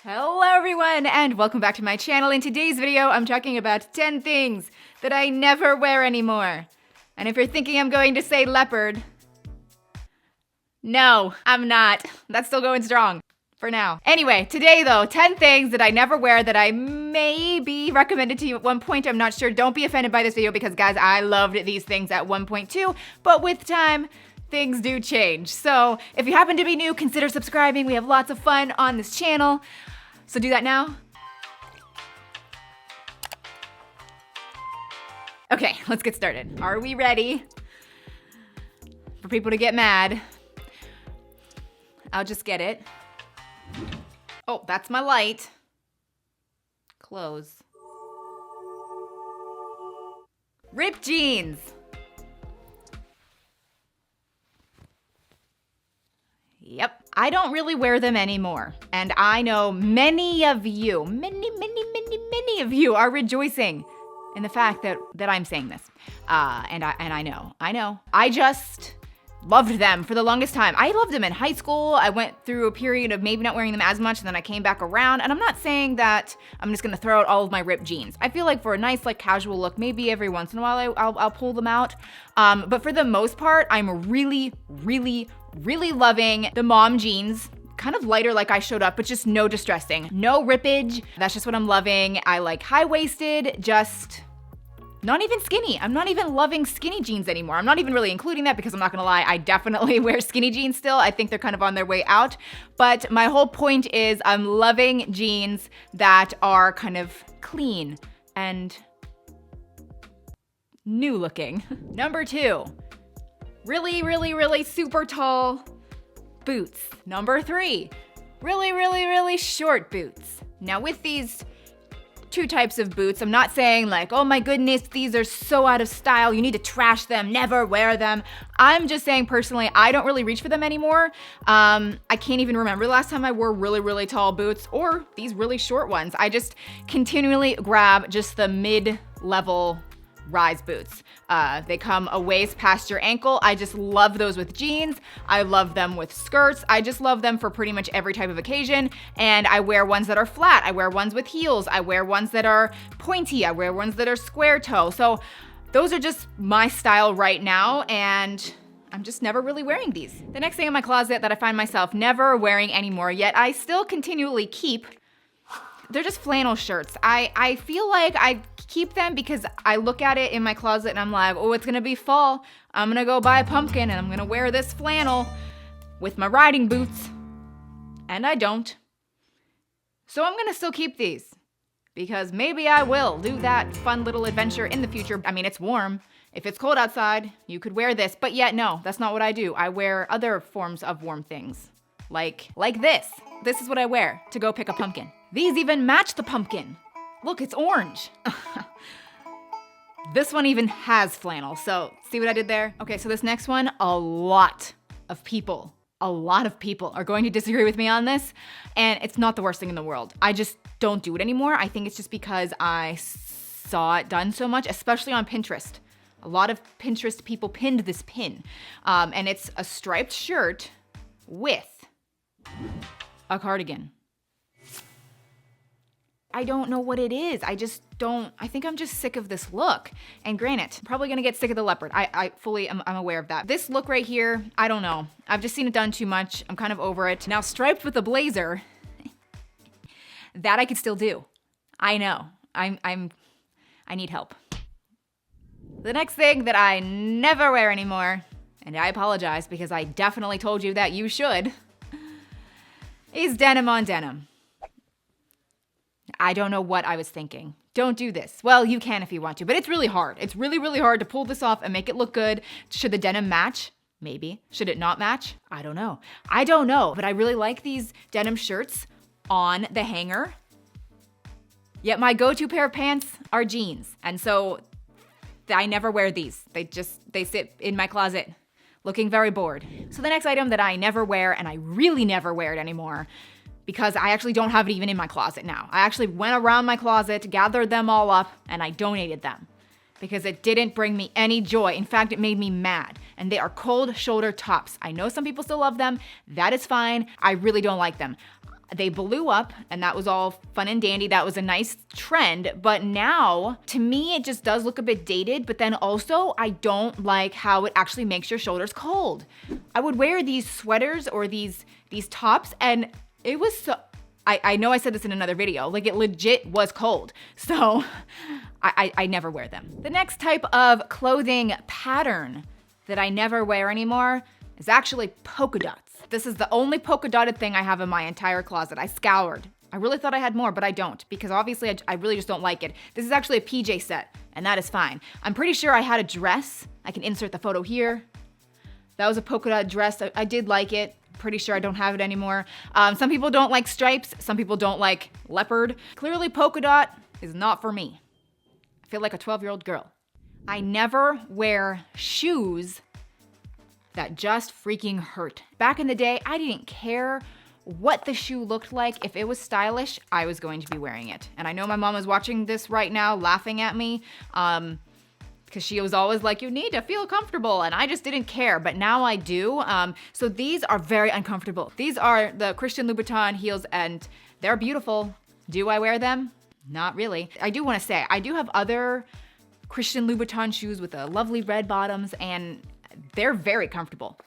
Hello everyone and welcome back to my channel. In today's video, I'm talking about 10 things that I never wear anymore. And if you're thinking I'm going to say leopard, no, I'm not. That's still going strong for now. Anyway, today though, 10 things that I never wear that I maybe recommended to you at one point. I'm not sure. Don't be offended by this video because guys, I loved these things at one point too, but with time, things do change. So if you happen to be new, consider subscribing. We have lots of fun on this channel. So do that now. Okay, let's get started. Are we ready for people to get mad? I'll just get it. Oh, that's my light. Close. Ripped jeans. Yep. I don't really wear them anymore. And I know many of you, many of you are rejoicing in the fact that I'm saying this. And I know. I just loved them for the longest time. I loved them in high school. I went through a period of maybe not wearing them as much, and then I came back around. And I'm not saying that I'm just gonna throw out all of my ripped jeans. I feel like for a nice like casual look, maybe every once in a while I'll pull them out. But for the most part, I'm really loving the mom jeans. Kind of lighter like I showed up, but just no distressing. No rippage. That's just what I'm loving. I like high-waisted, just not even skinny. I'm not even loving skinny jeans anymore. I'm not even really including that because I'm not gonna lie, I definitely wear skinny jeans still. I think they're kind of on their way out. But my whole point is I'm loving jeans that are kind of clean and new looking. Number 2, really super tall boots. Number 3, really short boots. Now with these two types of boots, I'm not saying like, oh my goodness, these are so out of style, you need to trash them, never wear them. I'm just saying personally, I don't really reach for them anymore. I can't even remember the last time I wore really tall boots or these really short ones. I just continually grab just the mid-level rise boots. They come a waist past your ankle. I just love those with jeans. I love them with skirts. I just love them for pretty much every type of occasion. And I wear ones that are flat. I wear ones with heels. I wear ones that are pointy. I wear ones that are square toe. So those are just my style right now, and I'm just never really wearing these. The next thing in my closet that I find myself never wearing anymore, yet I still continually keep, they're just flannel shirts. I feel like I keep them because I look at it in my closet and I'm like, oh, it's gonna be fall. I'm gonna go buy a pumpkin and I'm gonna wear this flannel with my riding boots. And I don't. So I'm gonna still keep these because maybe I will do that fun little adventure in the future. I mean, it's warm. If it's cold outside, you could wear this, but yet no, that's not what I do. I wear other forms of warm things like this. This is what I wear to go pick a pumpkin. These even match the pumpkin. Look, it's orange. This one even has flannel, so see what I did there? Okay, so this next one, a lot of people are going to disagree with me on this, and it's not the worst thing in the world. I just don't do it anymore. I think it's just because I saw it done so much, especially on Pinterest. A lot of Pinterest people pinned this pin, and it's a striped shirt with a cardigan. I don't know what it is. I think I'm just sick of this look. And granted, I'm probably gonna get sick of the leopard. I fully am aware of that. This look right here, I don't know. I've just seen it done too much. I'm kind of over it. Now striped with a blazer, that I could still do. I know, I need help. The next thing that I never wear anymore, and I apologize because I definitely told you that you should, is denim on denim. I don't know what I was thinking. Don't do this. Well, you can if you want to, but it's really hard. It's really hard to pull this off and make it look good. Should the denim match? Maybe. Should it not match? I don't know, but I really like these denim shirts on the hanger. Yet my go-to pair of pants are jeans. And so I never wear these. They sit in my closet looking very bored. So the next item that I never wear, and I really never wear it anymore, because I actually don't have it even in my closet now. I actually went around my closet, gathered them all up, and I donated them because it didn't bring me any joy. In fact, it made me mad. And they are cold shoulder tops. I know some people still love them. That is fine. I really don't like them. They blew up, and that was all fun and dandy. That was a nice trend, but now, to me, it just does look a bit dated, but then also, I don't like how it actually makes your shoulders cold. I would wear these sweaters or these tops, and it was so, I know I said this in another video, like it legit was cold. So I never wear them. The next type of clothing pattern that I never wear anymore is actually polka dots. This is the only polka dotted thing I have in my entire closet. I scoured. I really thought I had more, but I don't, because obviously I really just don't like it. This is actually a PJ set, and that is fine. I'm pretty sure I had a dress. I can insert the photo here. That was a polka dot dress. I did like it. Pretty sure I don't have it anymore. Some people don't like stripes. Some people don't like leopard. Clearly polka dot is not for me. I feel like a 12-year-old girl. I never wear shoes that just freaking hurt. Back in the day, I didn't care what the shoe looked like. If it was stylish, I was going to be wearing it. And I know my mom is watching this right now, laughing at me, because she was always like, you need to feel comfortable, and I just didn't care, but now I do. So these are very uncomfortable. These are the Christian Louboutin heels, and they're beautiful. Do I wear them? Not really. I do want to say, I do have other Christian Louboutin shoes with the lovely red bottoms, and they're very comfortable.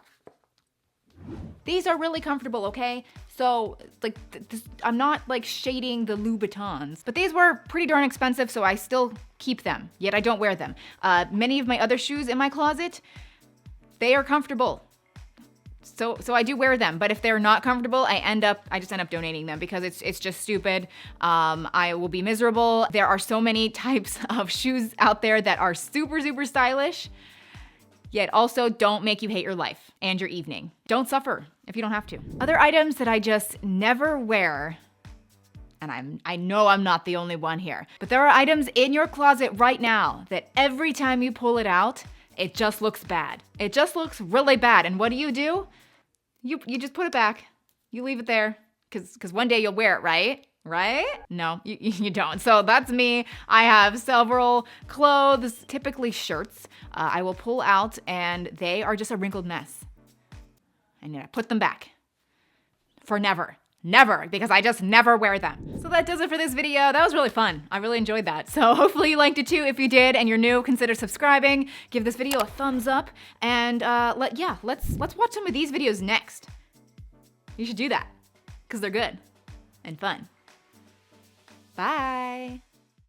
These are really comfortable, okay? So, like, I'm not like shading the Louboutins, but these were pretty darn expensive, so I still keep them, yet I don't wear them. Many of my other shoes in my closet, they are comfortable. So I do wear them, but if they're not comfortable, I just end up donating them because it's just stupid. I will be miserable. There are so many types of shoes out there that are super, super stylish, yet also don't make you hate your life and your evening. Don't suffer if you don't have to. Other items that I just never wear, and I know I'm not the only one here, but there are items in your closet right now that every time you pull it out, it just looks bad. It just looks really bad. And what do? You just put it back. You leave it there, because one day you'll wear it, right? Right? No, you don't. So that's me. I have several clothes, typically shirts, I will pull out, and they are just a wrinkled mess. And I put them back for never. Never, because I just never wear them. So that does it for this video. That was really fun. I really enjoyed that. So hopefully you liked it too. If you did and you're new, consider subscribing. Give this video a thumbs up, and let's watch some of these videos next. You should do that because they're good and fun. Bye.